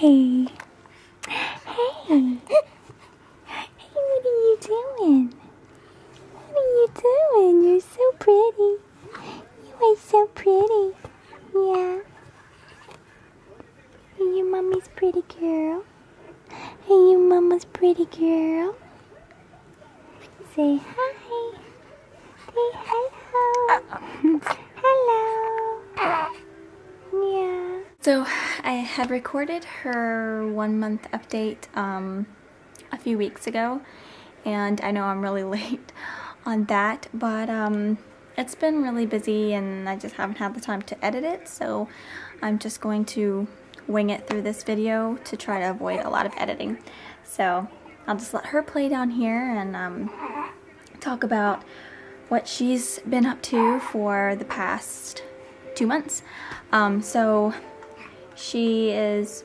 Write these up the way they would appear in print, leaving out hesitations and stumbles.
Hey. Hey. Hey, what are you doing? What are you doing? You're so pretty. You are so pretty. Yeah. Hey, your mommy's pretty girl. Hey, your mama's pretty girl. Say hi. Say hello. Hello. Yeah. So I had recorded her 1 month update a few weeks ago, and I know I'm really late on that, but it's been really busy and I just haven't had the time to edit it, so I'm just going to wing it through this video to try to avoid a lot of editing. So I'll just let her play down here and talk about what she's been up to for the past 2 months. So she is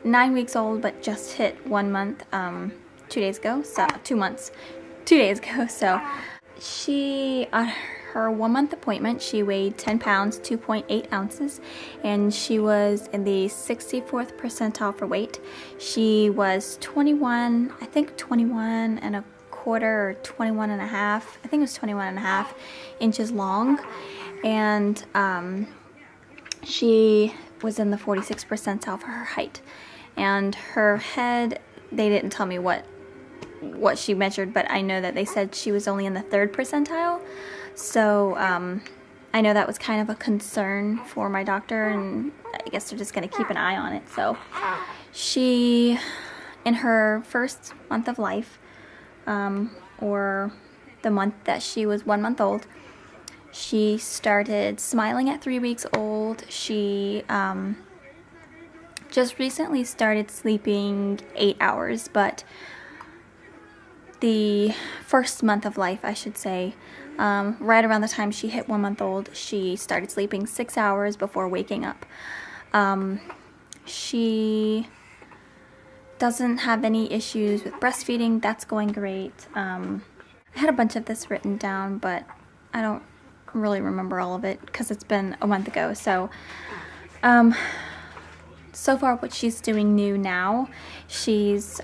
9 weeks old, but just hit 1 month 2 days ago. So 2 months, 2 days ago. So she, her 1 month appointment, she weighed 10 pounds, 2.8 ounces, and she was in the 64th percentile for weight. She was 21, I think 21 and a quarter or 21 and a half. I think it was 21 and a half inches long, and she was in the 46th percentile for her height. And her head, they didn't tell me what she measured, but I know that they said she was only in the 3rd percentile. So I know that was kind of a concern for my doctor, and I guess they're just going to keep an eye on it. So she, in her first month of life, or the month that she was 1 month old, she started smiling at 3 weeks old. She just recently started sleeping 8 hours, but the first month of life, I should say, right around the time she hit 1 month old, she started sleeping 6 hours before waking up. She doesn't have any issues with breastfeeding. That's going great. I had a bunch of this written down, but I don't really remember all of it because it's been a month ago. So so far what she's doing new now, she's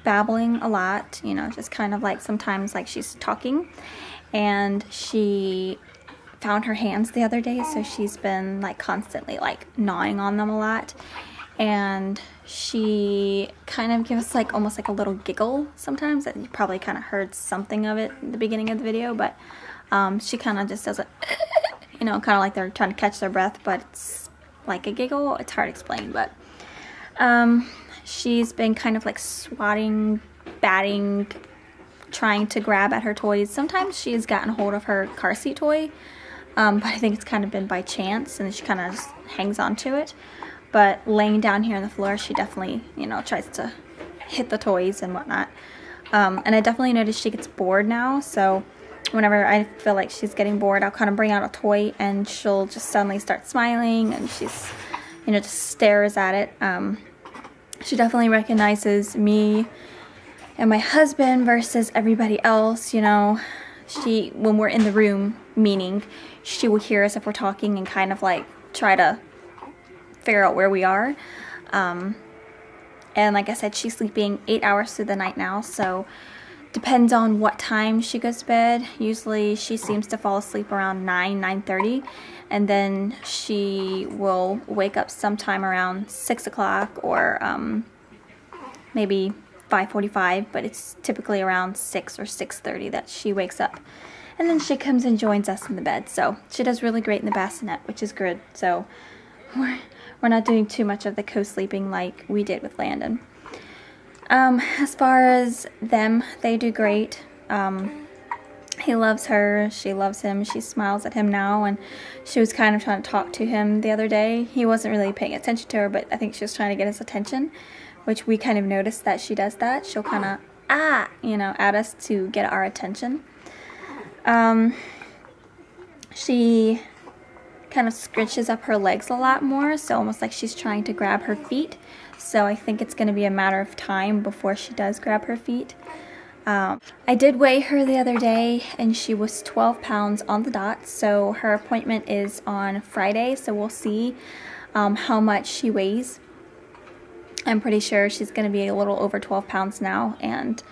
babbling a lot, you know, just kind of like sometimes like she's talking, and she found her hands the other day, so she's been like constantly like gnawing on them a lot, and she kind of gives like almost like a little giggle sometimes. That you probably kind of heard something of it at the beginning of the video, but she kind of just does it, you know, kind of like they're trying to catch their breath, but it's like a giggle. It's hard to explain, but she's been kind of like swatting, batting, trying to grab at her toys. Sometimes she has gotten hold of her car seat toy, but I think it's kind of been by chance, and she kind of just hangs on to it. But laying down here on the floor, she definitely, you know, tries to hit the toys and whatnot. And I definitely noticed she gets bored now, so whenever I feel like she's getting bored, I'll kind of bring out a toy and she'll just suddenly start smiling, and she's, you know, just stares at it. She definitely recognizes me and my husband versus everybody else, you know. She, when we're in the room, meaning she will hear us if we're talking and kind of like try to figure out where we are. And like I said, she's sleeping 8 hours through the night now, so depends on what time she goes to bed. Usually she seems to fall asleep around 9:30, and then she will wake up sometime around 6 o'clock or maybe 5:45, but it's typically around 6 or 6:30 that she wakes up. And then she comes and joins us in the bed. So she does really great in the bassinet, which is good. So we're not doing too much of the co-sleeping like we did with Landon. As far as them, they do great. He loves her, she loves him, she smiles at him now, and she was kind of trying to talk to him the other day. He wasn't really paying attention to her, but I think she was trying to get his attention, which we kind of noticed that she does that. She'll kind of, you know, at us to get our attention. She kind of scritches up her legs a lot more, so almost like she's trying to grab her feet. So I think it's going to be a matter of time before she does grab her feet. I did weigh her the other day, and she was 12 pounds on the dot. So her appointment is on Friday, so we'll see how much she weighs. I'm pretty sure she's going to be a little over 12 pounds now, and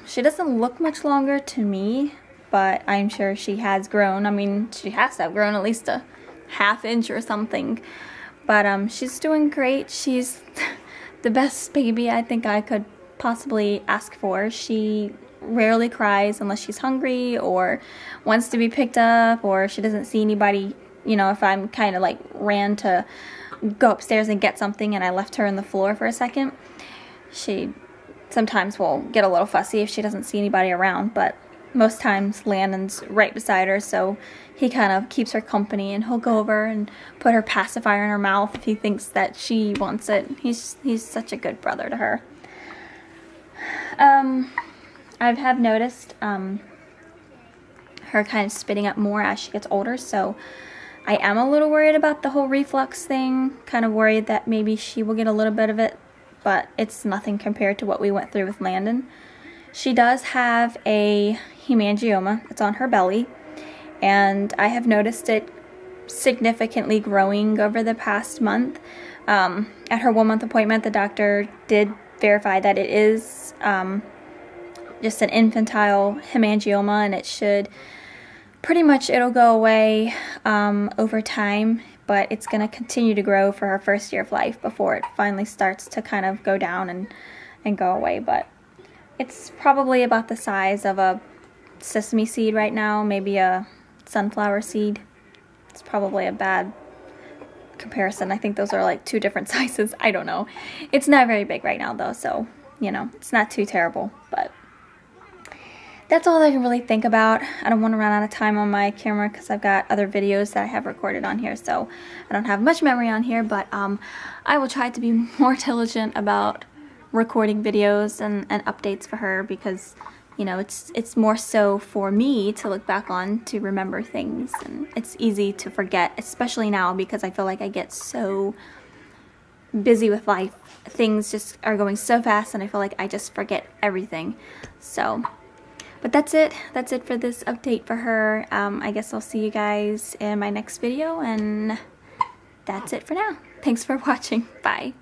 she doesn't look much longer to me, but I'm sure she has grown. I mean, she has to have grown at least a ½ inch or something, but she's doing great. She's the best baby I think I could possibly ask for. She rarely cries unless she's hungry or wants to be picked up, or she doesn't see anybody. You know, if I'm kind of like ran to go upstairs and get something and I left her on the floor for a second, she sometimes will get a little fussy if she doesn't see anybody around, but most times Landon's right beside her, so he kind of keeps her company, and he'll go over and put her pacifier in her mouth if he thinks that she wants it. He's such a good brother to her. I have noticed her kind of spitting up more as she gets older, so I am a little worried about the whole reflux thing. Kind of worried that maybe she will get a little bit of it, but it's nothing compared to what we went through with Landon. She does have a hemangioma. It's on her belly, and I have noticed it significantly growing over the past month. At her 1-month appointment, the doctor did verify that it is just an infantile hemangioma, and it should pretty much, it'll go away over time, but it's going to continue to grow for her first year of life before it finally starts to kind of go down and go away. But it's probably about the size of a sesame seed right now, maybe a sunflower seed. It's probably a bad comparison. I think those are like 2 different sizes. I don't know. It's not very big right now though, so, you know, it's not too terrible, but that's all I can really think about. I don't want to run out of time on my camera because I've got other videos that I have recorded on here, so I don't have much memory on here, but I will try to be more diligent about recording videos and updates for her, because, you know, it's more so for me to look back on, to remember things, and it's easy to forget, especially now because I feel like I get so busy with life. Things just are going so fast and I feel like I just forget everything. So, but that's it for this update for her. I guess I'll see you guys in my next video, and that's it for now. Thanks for watching. Bye.